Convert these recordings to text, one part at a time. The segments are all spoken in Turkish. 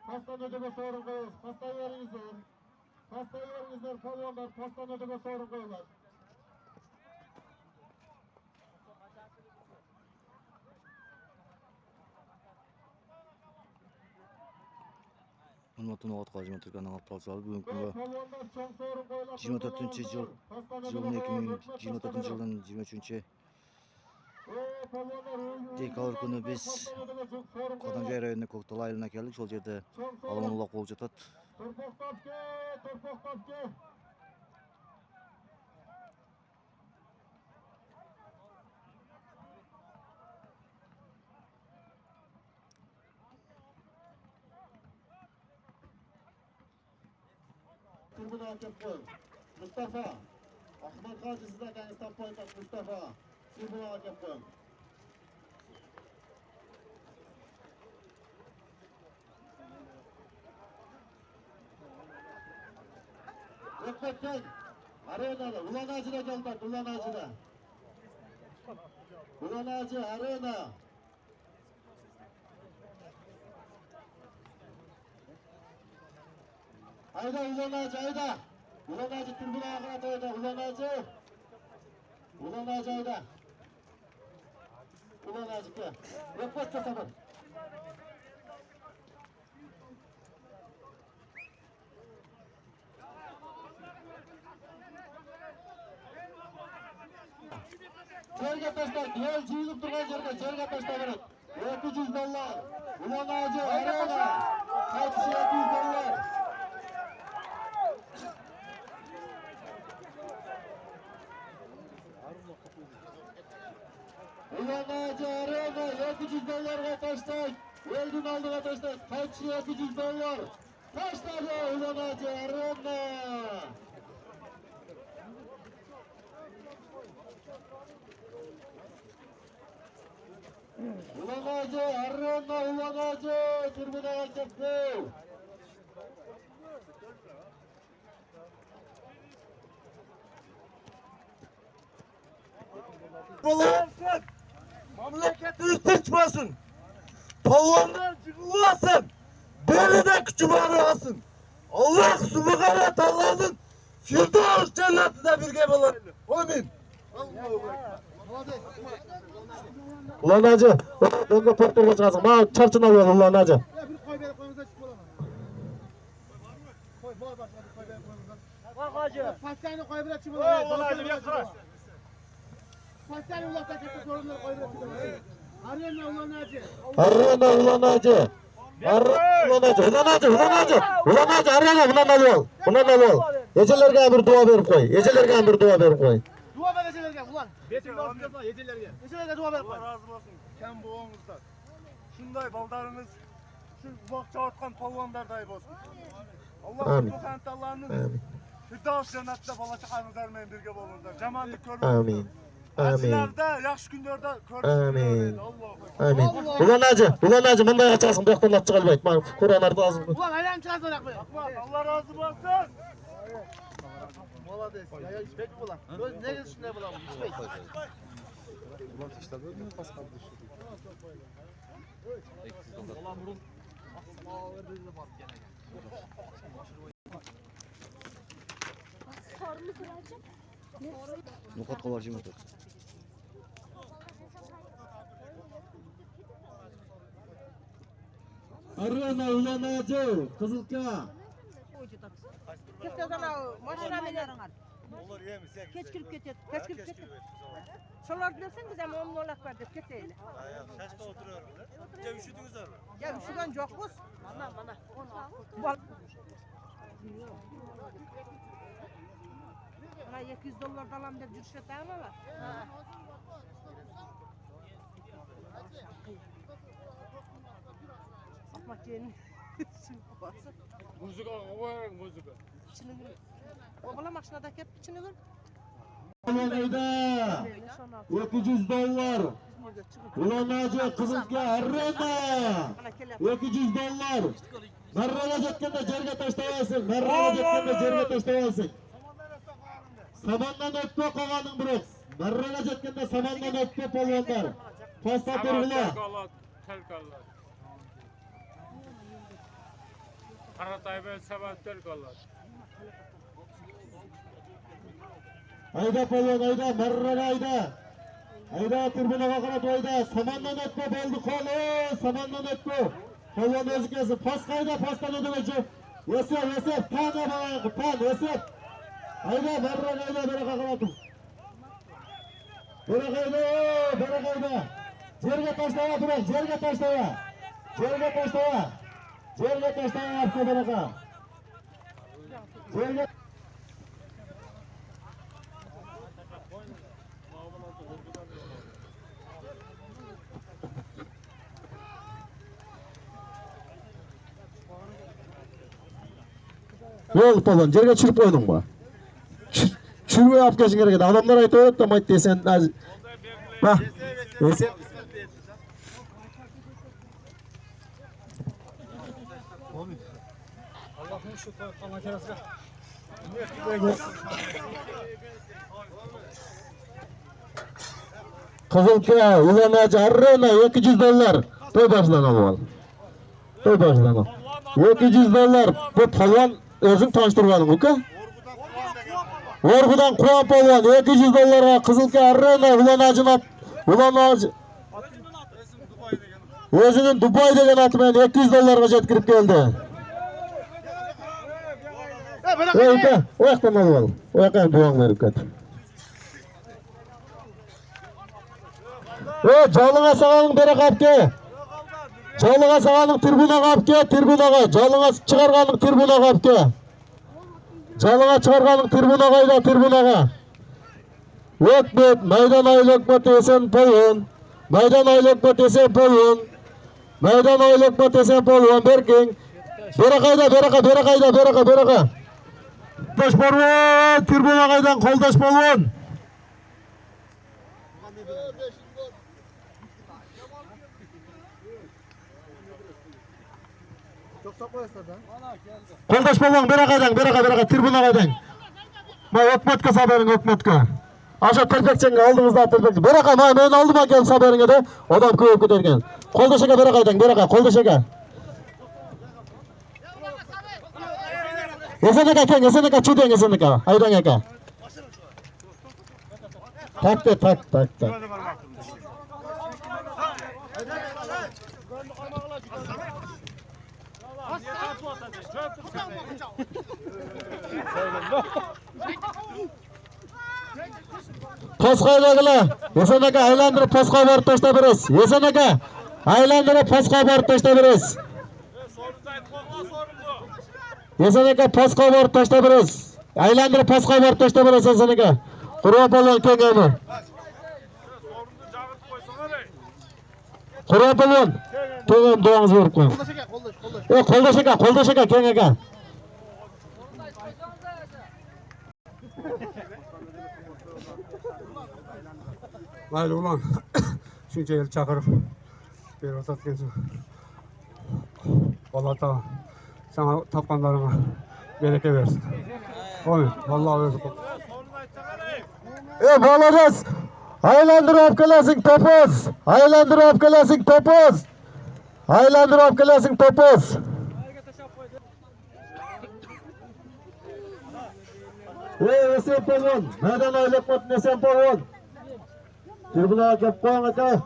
Pastanede sorun koyuyoruz. Pasta yerinizler. Pasta yerinizler. Pavyonlar pastanede sorun koyuyorlar. Hurmatli Murat Qazima Türkanın aptalçıları bugün günü 24 yıl yılın 2024 yılın 23 dekabr günü biz Qadamjay rayonuna Koktala ayılına geldik. Şol yerde Alamanullah qol jatat. Mustafa, Ahmet Hacı sizden kendisi tapmayacak Mustafa. Tribuna hakem koyun. Bekleyin. Arenada, Ulan Hacı'da geldik, Ulan Hacı'da. Ulan Hacı, arena. Hayda Ulan Hacı, hayda. Ulan Hacı tribuna akırat hayda, Ulan Hacı. Ulan Hacı hayda. Ulan Hacı gel. Beklet de sabır. Cerge taşlar, diğer cıyılıp duran cerge taşlar verin. 200 dolar. Ulan Hacı, arena. Kaç 200 dolar. Ulan Hacı, arena. 200 dolar taşlar. Öldün aldı taşlar. Kaç 200 dolar. Taşlar ya Ulan Hacı, arena. Ulan Hacı, arena Ulan Hacı, tribuna hakemli. Bulansın, memleketiniz sıçmasın, tavandan çıkılasın, beni de küçümanı alsın. Allah subhanahu ta'ala'nın Firdevs cennetinde birge bulalım. Amin. Ulan Hacı, önce portföyü çıkarsın. Bana çarçına ver Ulan Hacı. Ya bir koy beni koyumuza çık olamaz. Koy bana bak hadi koy beni koyumuza. Bak hacı. Pastayını koy bile çık olamaz. Ulan hacı bir kırar. Pastayını uzakta çekip sorunları koy bile çık olamaz. Arayana Ulan Hacı. Arena Ulan Hacı. Ulan Hacı, Ulan Hacı, Ulan Hacı. Ulan Hacı, arena Ulan Hacı ol. Ulan Hacı ol. Gecelerge bir dua verip koy. Gecelerge bir dua verip koy. Dua ver ecelerge ulan. Betim olsun ecelerge. Ecelerge dua ver koy. Allah razı olsun. Kem boğumuzdan. Şunday baldarınız, şu vakça atkan palvanlarday olsun. Allah Amin. bu kantallarınız Amin. Firdevs cennetinde bala çıkarınız ermeyin birge bolunuzlar. Cemaatlik körünüz. Amin. Amin. Acılarda, yaş günlerde Amin. körünüz. Allah'a Amin. Ulan Hacı, bundan açarsın. Bekten at çıkarmayın. Bak, Kur'anlar lazım. Ulan ayağını çıkarsın bırakmayın. Allah razı olsun. Молодец. Я içmek mi ulan? Ne geçsin ne bulan? İçmek. Ulan işte böyle mi pas kaldı şu? Nukat qolar jimotor. Arena Ulan Hacı, Kızılka. Keteden maşına binerin. Olur yemiş. Keç kirip ketedi. Keç kirip ketedi. Solar bileseniz ama 10 olak var dep keteyle. Kaçta oturuyoruz? Ya üşüdünüz mü? Ya üşügen jokbuz. Mana. Ana 200 dolar dalam dep жүрüşet ama var. Akmak yerini. Müzik var müzik. İçine gir. O bala maşinada kep içine gir. Ulan Eyda. 200 dolar. Ulan Hacı, Kızılka, arena. 200 dolar. Merrala jetkende jerge taştavaysın. Merrala jetkende jerge taştavaysın. Samandan ötme koğanın bırak. Merrala jetkende samandan ötme polvanlar. Pasta turgula. Terkallar. Karatay'ın sabahlar kalır. Ayda polvon, ayda, marraga ayda. Ayda tribünaga qarab ayda. Samandan o'tma bo'ldi qol. Samandan o'tma. Polvon o'zi kelsin. Pas qayda, pasdan o'tmoqchi. Yasab, tan bo'g'ay, tan yasab. Ayda, marraga ayda, beraqa qarab. Beraqa ayda. Yerga tashlama, biroq yerga tashlama. Yerga tashlama. Yerga tashlama, beraqa. Yerga Yok falan, yerge çürüp koydun mu? Çürüğü yap geçin gereken. Adamlar ayıt öğret de mayt desen. Bak. Desen. Allah'ın şu makinesi. Kızılkaya, Ulanacı, Arrena, 200 dolar. Toy başına al. Toy başına al. 200 dolar. Bu palvan özün tanıştırmadın bu ka? Orgudan Kuan palvan 200 dolara Kızılkaya, Arrena, Ulanacı. Özünün Dubai degen atымен 200 dolarga jetkirip geldi. O yaktan alıp al. O yaktan duan verip ket. Жалыңа сағаның бері қапке. Жалыңа сағаның трибуна қапке, трибунаға. Жалыңа шығарғаның трибуна қапке. Жалыңа шығарғаның трибуна қайда, трибунаға. Өкмет, майдан айлы өкмет esen polvon. Майдан айлы өкмет esen polvon. Майдан айлы өкмет esen polvon. Беркең. Бері қайда, бері қа. Қолдаш polvon, трибуна қайдан, қолдаш polvon. Қолдаш polvon, beri qa, tribuna қайдан. Өкметке саберің, өкметке. Аша Терпекченге алдыңызда Терпекчен. Бері қа, мен алдым акен саберіңе де, одан көп көтерген. Қолдаш ека, бері қайдан, қолдаш ека. Esen eka, çüden esen eka, aydan eka. Tak. Pasqayla gila. Esen eka aylandırıp pasqa barıp taşta biriz. Esen eka aylandırıp pasqa barıp taşta biriz. Esen eka pasqa barıp taşta biriz. Aylandırıp pasqa barıp taşta biriz esen eka. Kurban polvon kengemi. Kurban polvon. Kengem doğanızı verip koyun. Қолдаш eka, keng eka. Mayli ulan. Shuncha yil chaqirib berib o'tayotgansan. Alloh taolo sana topganlaringga beraka bersin. Amin. Alloh o'zi qilsin. Молодец! Aylandırıp kelasing topuz. Aylandırıp kelasing topuz. Aylandırıp kelasing topuz. Esen polvon. Maydon aylab qo'yib esen polvon. Tribunaga kelib qo'ying aka.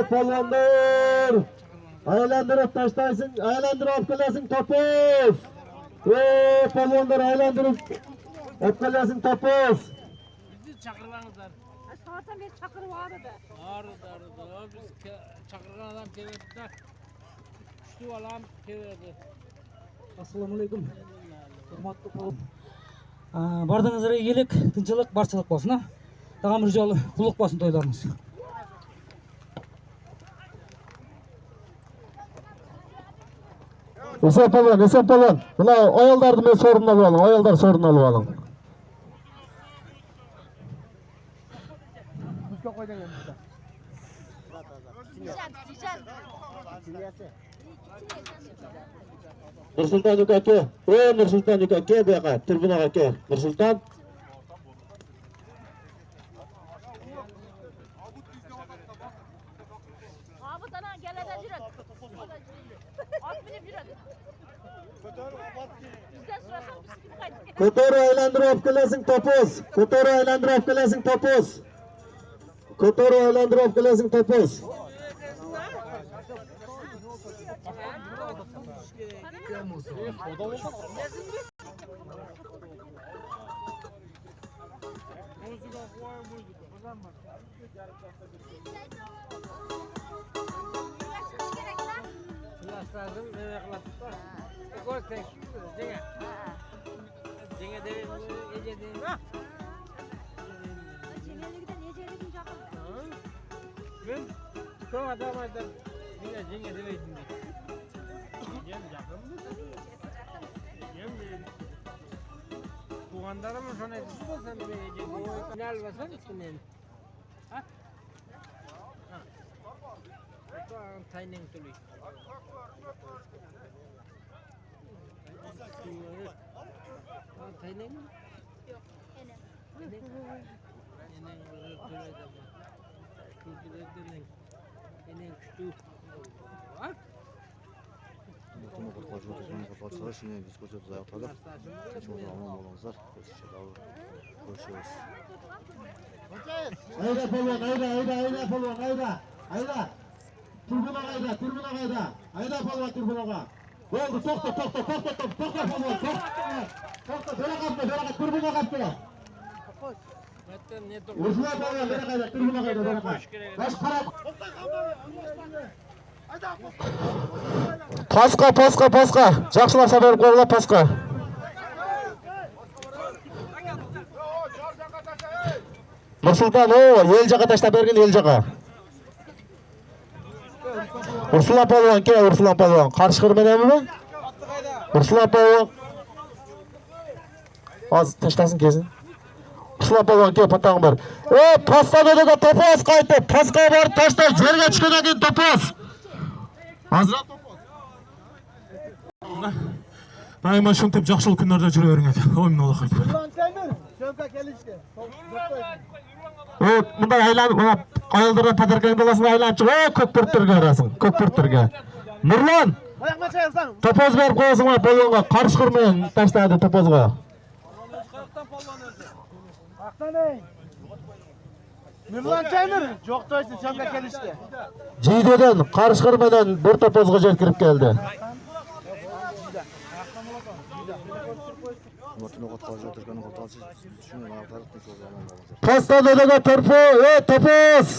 Polvonlar. Aylandırıp taştaysın, aylandırıp kelasing topuz. Polvonlar aylandırıp kelasing topuz. Çakırlarınızlar. Sağatan bir çakırı vardı. Ağrıdı. Biz çakırgan adam keverdi de. Üçlü alam keverdi. Assalamualaikum. Hurmatly polvon. Bardığınızlara iyilik, tinchlik, barchilik bolsun. Tag'am bir jolly qutlug' bolsun to'ylaringiz. Esen polvon. Buna ayollarni men sorun alıp alın. Ayollar sorun alıp alın. Nursultan aka, Nursultan aka, bu yoqqa, tribunaga aka. Nursultan. binip yürüdü. Bizden sorarsan biz gibi kaydık. Kotoru aylandırıp kelesin topuz. Kotoru aylandırıp kelesin topuz. Kotoru aylandırıp kelesin topuz. Klaslardım ne kılaptı? Gol tek. Cenga. Cenga dedim gece dedim. Cengelikten ecelikten yakın. Ben son adam aydan yine cenga demeydim diye. Yem yakın mı? Yem dedim. Tuğandarımın son etisi olsan bir cenga. Final basan üstünden. Ha? Ha. Tuğan taynen tuluy. Taynen mi? Yok, enem. Enen böyle de bu. Kültürlerden enen küçük. Bak. Bunu qurqoch o'tirgan qurqochlar shuni biz ko'rsatib aytdik. Kechirim omon bo'lingizlar. Ko'rishamiz. Ayda polvon, ayda polvon, ayda. Tribuna ayda. Ayda polvon tribunaga. Bo'ldi, to'xta polvon, to'xta. Bera qapti, tribuna qapti. Zaten ne dur. Ursular polvon, bera qayda, tribuna qayda, bera qayda. Bosh qarab. Pasqa. Yaxshilab sabar qo'yinglar pasqa. Nursulton, el jaqa tashlab bergin, el jaqa. Ursulan polvon, ke, Ursulan polvon. Qarshi qirmaydimi? Ursulan polvon. Hozir tashlasin kesin. Ursulan polvon, ke, patog'im ber. Pastada to'pos qaytib, pasqa borib tashla, yerga tushgandan keyin to'pos. Hozir Daima şuntep жақсылық күндерде жүре беріңіз. Ойымын Аллах айтып. Nurlan Temir, Şevka Kelişti. Bunday aylanib, mana qayıldırda patarkang bolasini aylanib chiq. Ko'kpurttirga arasin, ko'kpurttirga. Nurlan, Ayakma çayırsan. to'pos berib qo'yasizmi polvonga? Qarshi qirmang, tashladi to'posga. Aktaney. Nurlan Temir, çok doysun Şevka Kelişti. Jiydodan, qarshi qirmadan bir to'posga yer kirib keldi. Ummatni qurqoch o'tirgan qurqoch shuni aytdik. Pastada turpu, to'pos.